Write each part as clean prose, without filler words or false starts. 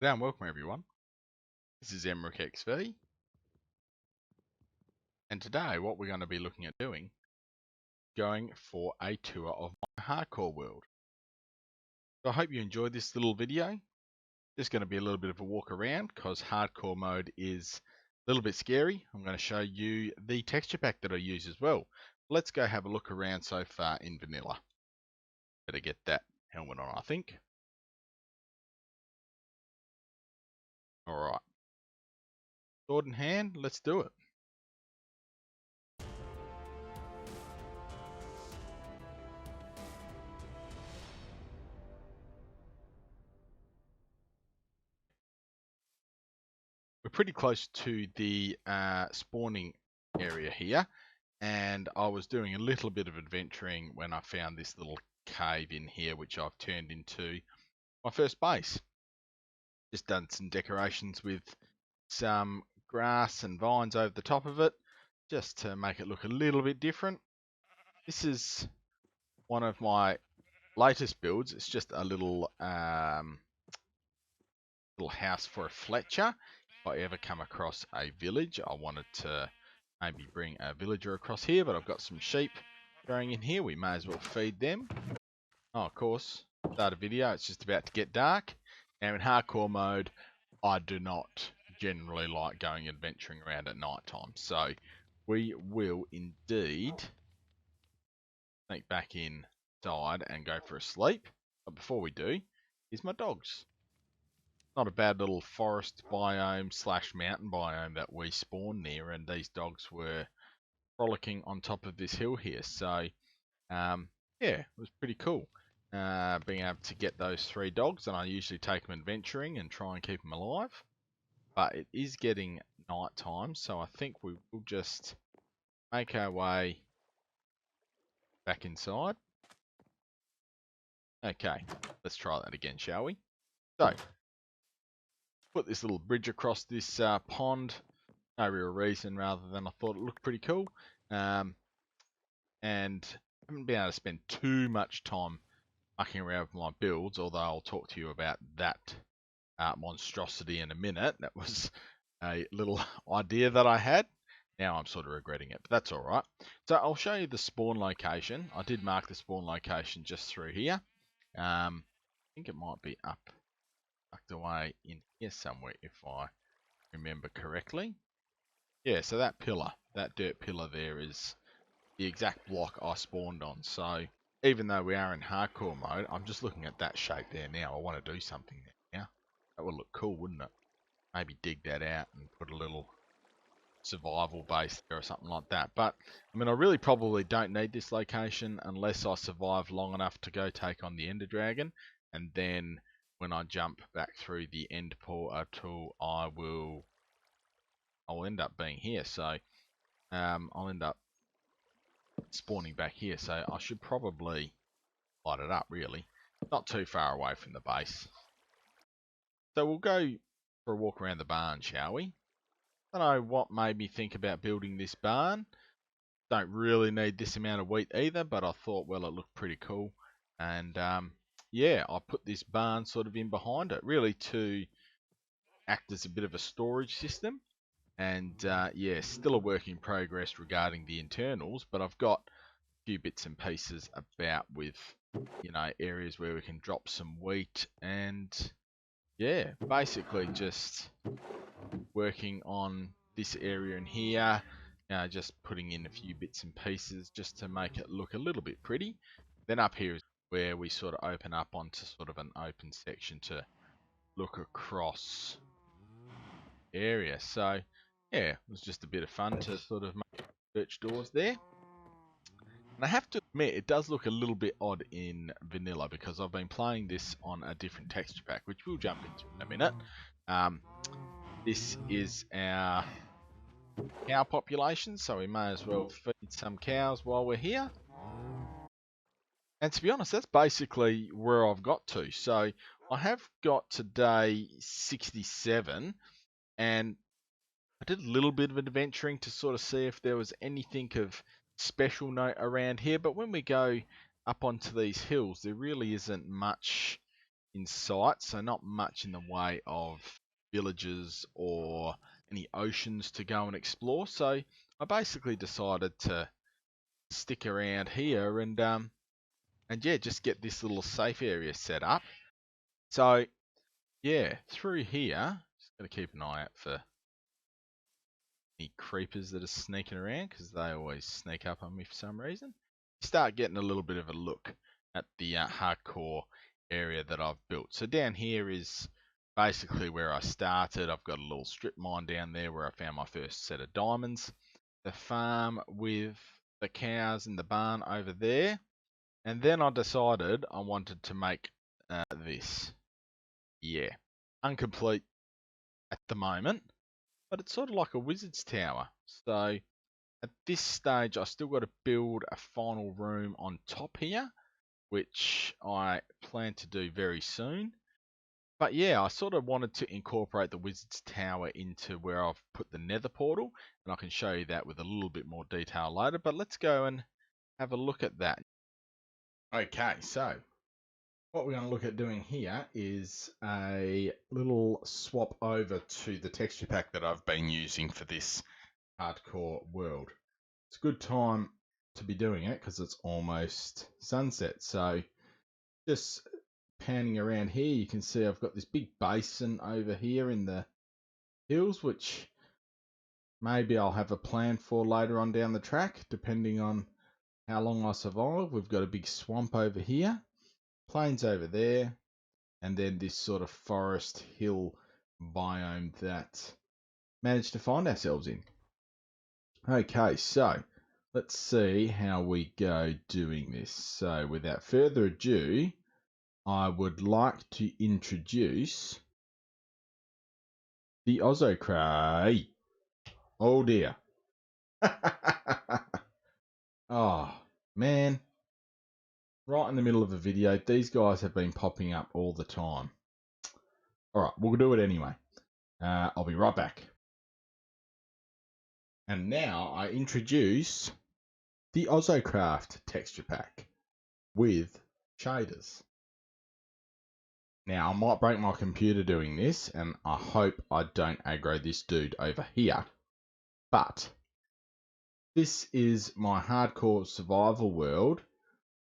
Gday and welcome everyone. This is immerse, and today what we're going to be looking at doing, going for a tour of my hardcore world. So I hope you enjoyed this little video. Just going to be a little bit of a walk around because hardcore mode is a little bit scary. I'm going to show you the texture pack that I use as well. Let's go have a look around so far in vanilla. Better get that helmet on, I think. Alright. Sword in hand, let's do it. We're pretty close to the spawning area here, and I was doing a little bit of adventuring when I found this little cave in here, which I've turned into my first base. Just done some decorations with some grass and vines over the top of it, just to make it look a little bit different. This is one of my latest builds. It's just a little house for a Fletcher. If I ever come across a village, I wanted to maybe bring a villager across here, but I've got some sheep going in here. We may as well feed them. Oh, of course, start a video. It's just about to get dark. Now in hardcore mode, I do not generally like going adventuring around at night time. So we will indeed sneak back inside and go for a sleep. But before we do, here's my dogs. Not a bad little forest biome slash mountain biome that we spawned near, and these dogs were frolicking on top of this hill here. So yeah, it was pretty cool being able to get those three dogs, and I usually take them adventuring and try and keep them alive. But it is getting night time, so I think we will just make our way back inside. Okay, let's try that again, shall we? So put this little bridge across this pond. No real reason, rather than I thought it looked pretty cool. And haven't been able to spend too much time mucking around with my builds, although I'll talk to you about that monstrosity in a minute. That was a little idea that I had. Now I'm sort of regretting it, but that's alright. So I'll show you the spawn location. I did mark the spawn location just through here. I think it might be up tucked away in here somewhere if I remember correctly. Yeah, so that pillar, that dirt pillar there is the exact block I spawned on. So even though we are in hardcore mode, I'm just looking at that shape there now. I want to do something there now. That would look cool, wouldn't it? Maybe dig that out and put a little survival base there or something like that. But I mean, I really probably don't need this location unless I survive long enough to go take on the Ender Dragon, and then when I jump back through the end portal, I'll end up being here. So I'll end up spawning back here. So I should probably light it up, really. Not too far away from the base. So we'll go for a walk around the barn, shall we? I don't know what made me think about building this barn. Don't really need this amount of wheat either, but I thought, well, it looked pretty cool. And yeah, I put this barn sort of in behind it, really to act as a bit of a storage system. And yeah, still a work in progress regarding the internals, but I've got a few bits and pieces about with, you know, areas where we can drop some wheat, and yeah, basically just working on this area in here, just putting in a few bits and pieces just to make it look a little bit pretty. Then up here is where we sort of open up onto sort of an open section to look across area. So yeah, it was just a bit of fun to sort of make birch doors there. And I have to admit, it does look a little bit odd in vanilla because I've been playing this on a different texture pack, which we'll jump into in a minute. This is our cow population, so we may as well feed some cows while we're here. And to be honest, that's basically where I've got to. So I have got today 67, and I did a little bit of adventuring to sort of see if there was anything of special note around here, but when we go up onto these hills, there really isn't much in sight, so not much in the way of villages or any oceans to go and explore. So I basically decided to stick around here and yeah, just get this little safe area set up. So yeah, through here, just gotta keep an eye out for any creepers that are sneaking around because they always sneak up on me for some reason. You start getting a little bit of a look at the hardcore area that I've built. So down here is basically where I started. I've got a little strip mine down there where I found my first set of diamonds. The farm with the cows in the barn over there. And then I decided I wanted to make this. Yeah, incomplete at the moment, but it's sort of like a wizard's tower. So at this stage, I still got to build a final room on top here, which I plan to do very soon. But yeah, I sort of wanted to incorporate the wizard's tower into where I've put the nether portal, and I can show you that with a little bit more detail later. But let's go and have a look at that. Okay, so what we're going to look at doing here is a little swap over to the texture pack that I've been using for this hardcore world. It's a good time to be doing it because it's almost sunset. So just panning around here, you can see I've got this big basin over here in the hills, which maybe I'll have a plan for later on down the track, depending on how long I survive. We've got a big swamp over here, plains over there, and then this sort of forest hill biome that managed to find ourselves in. Okay, so let's see how we go doing this. So without further ado, I would like to introduce the Ozocraft. Oh dear. Oh man. Right in the middle of a video, these guys have been popping up all the time. Alright, we'll do it anyway. I'll be right back. And now I introduce the Ozocraft texture pack with shaders. Now, I might break my computer doing this, and I hope I don't aggro this dude over here. But this is my hardcore survival world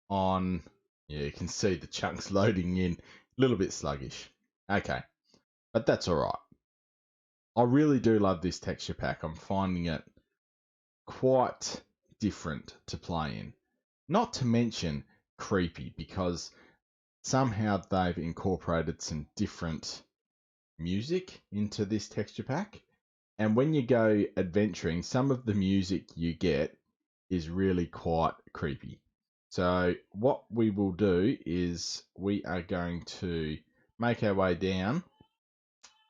on, yeah, you can see the chunks loading in, a little bit sluggish. Okay, but that's all right. I really do love this texture pack. I'm finding it quite different to play in. Not to mention creepy, because somehow they've incorporated some different music into this texture pack. And when you go adventuring, some of the music you get is really quite creepy. So what we will do is we are going to make our way down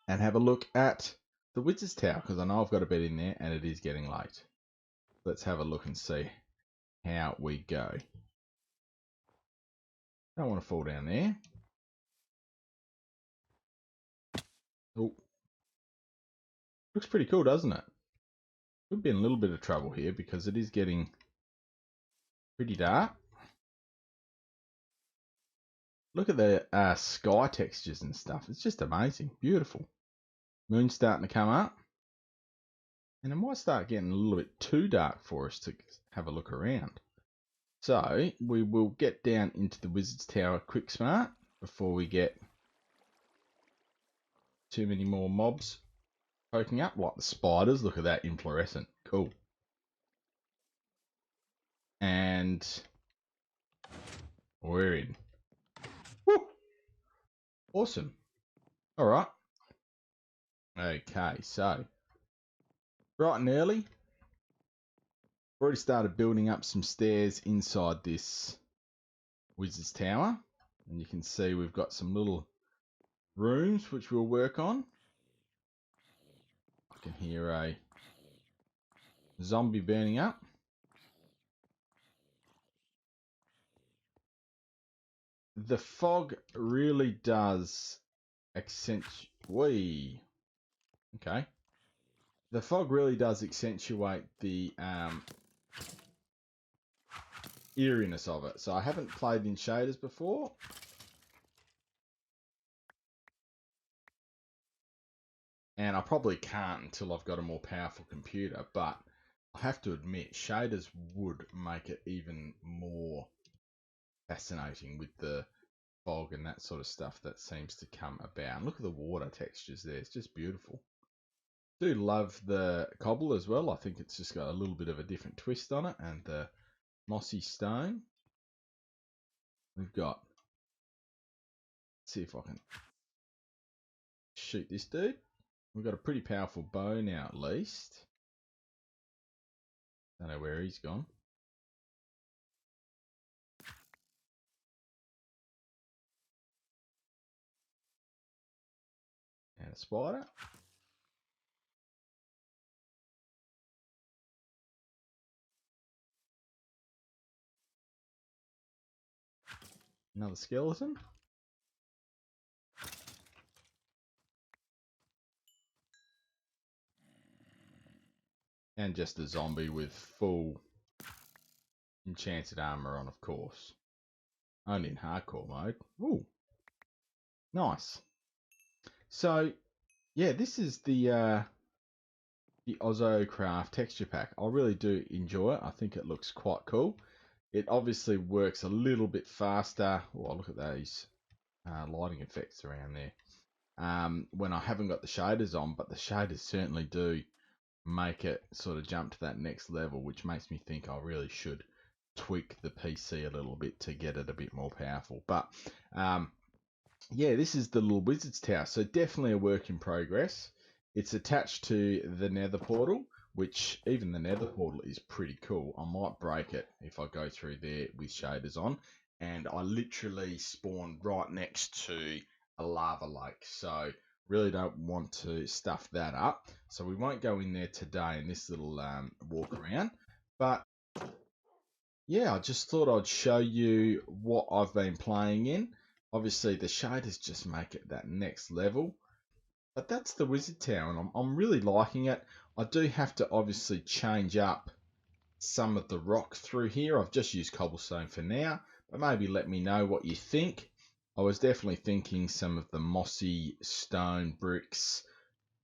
and have a look at the Wizard's Tower, because I know I've got a bed in there and it is getting late. Let's have a look and see how we go. Don't want to fall down there. Oh, looks pretty cool, doesn't it? Could be in a little bit of trouble here because it is getting pretty dark. Look at the sky textures and stuff. It's just amazing. Beautiful. Moon's starting to come up. And it might start getting a little bit too dark for us to have a look around. So we will get down into the Wizard's Tower quick smart before we get too many more mobs poking up, like the spiders. Look at that, inflorescent. Cool. And we're in. Woo! Awesome. All right. Okay, so bright and early. Already started building up some stairs inside this Wizard's Tower. And you can see we've got some little rooms which we'll work on. I can hear a zombie burning up. The fog really does accentuate. Okay. The fog really does accentuate the eeriness of it. So I haven't played in shaders before, and I probably can't until I've got a more powerful computer, but I have to admit, shaders would make it even more fascinating with the fog and that sort of stuff that seems to come about. And look at the water textures there, it's just beautiful. Do love the cobble as well. I think it's just got a little bit of a different twist on it, and the mossy stone. We've got, let's see if I can shoot this dude. We've got a pretty powerful bow now, at least. Don't know where he's gone. And a spider. Another skeleton. And just a zombie with full enchanted armor on, of course. Only in hardcore mode. Ooh. Nice. So, yeah, this is the Ozocraft texture pack. I really do enjoy it. I think it looks quite cool. It obviously works a little bit faster. Oh, look at those lighting effects around there. When I haven't got the shaders on, but the shaders certainly do make it sort of jump to that next level, which makes me think I really should tweak the PC a little bit to get it a bit more powerful. But yeah, this is the little wizard's tower, so definitely a work in progress. It's attached to the nether portal, which even the nether portal is pretty cool. I might break it if I go through there with shaders on. And I literally spawned right next to a lava lake, so really don't want to stuff that up. So we won't go in there today in this little walk around. But yeah, I just thought I'd show you what I've been playing in. Obviously, the shaders just make it that next level. But that's the Wizard Tower, and I'm really liking it. I do have to obviously change up some of the rock through here. I've just used cobblestone for now, but maybe let me know what you think. I was definitely thinking some of the mossy stone bricks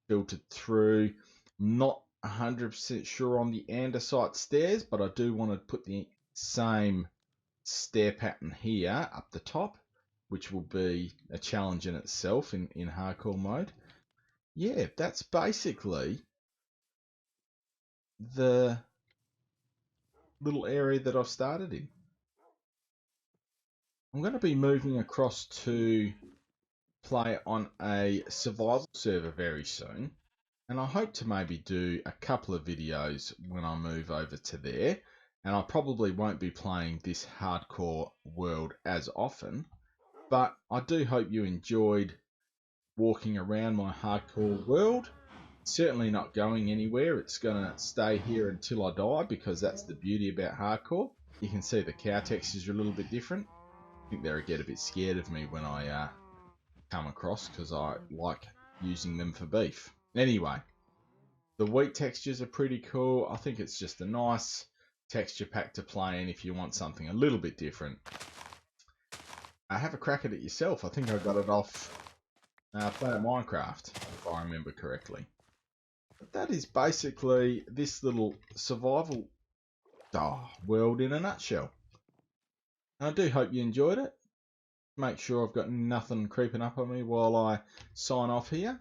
filtered through. Not 100% sure on the andesite stairs, but I do want to put the same stair pattern here up the top, which will be a challenge in itself in hardcore mode. Yeah, that's basically the little area that I've started in. I'm going to be moving across to play on a survival server very soon, and I hope to maybe do a couple of videos when I move over to there. And I probably won't be playing this hardcore world as often, but I do hope you enjoyed walking around my hardcore world. Certainly not going anywhere. It's going to stay here until I die, because that's the beauty about hardcore. You can see the cow textures are a little bit different. I think they'll get a bit scared of me when I come across, because I like using them for beef. Anyway, the wheat textures are pretty cool. I think it's just a nice texture pack to play in if you want something a little bit different. Have a crack at it yourself. I think I got it off Planet Minecraft, if I remember correctly. But that is basically this little survival world in a nutshell. And I do hope you enjoyed it. Make sure I've got nothing creeping up on me while I sign off here.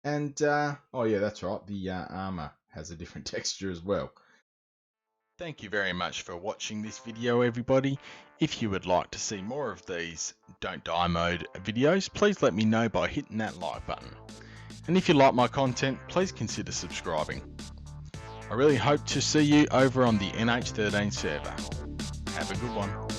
And, oh yeah, that's right, the armor has a different texture as well. Thank you very much for watching this video, everybody. If you would like to see more of these Don't Die Mode videos, please let me know by hitting that like button. And if you like my content, please consider subscribing. I really hope to see you over on the NH13 server. Have a good one.